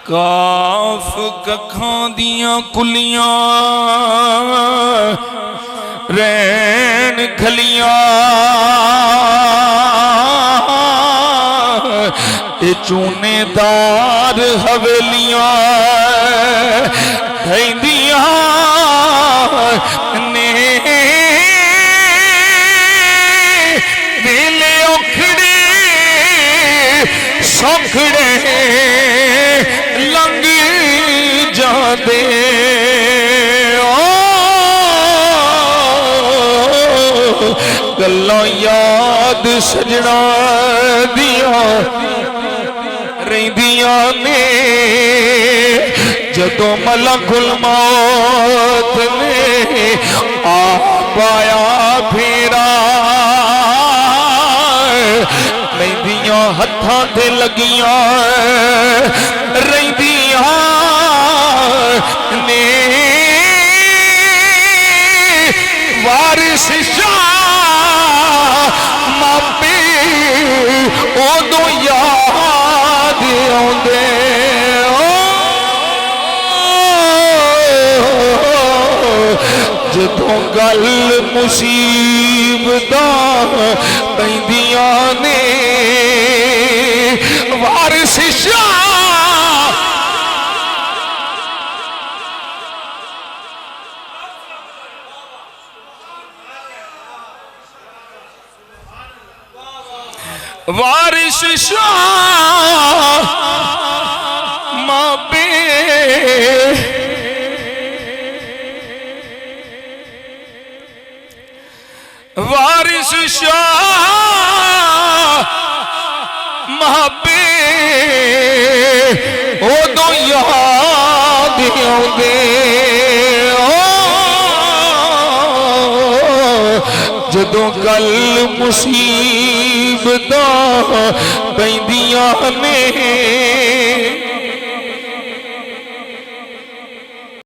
काफ कखां दियां कुलियां रैन खलियां ए चूनेदार हवेलियां ढैंदियां ने वेले औखड़े सौखड़े लंघ जाते गल्लां याद सजना दियां रहिंदियां ने जदों मलकुल मौत ने आ पाया फेरा रहिंदियां हत्थां ते लगियां रहिंदियां ने वारिस मापे उदों याद आउंदे जदों गल मुसीबतां पैंदियां ने वारिस वारिस शाह मापे वारिस शाह मापे उदों याद आउंदे जदों गल मुसीबतां पैंदियां ने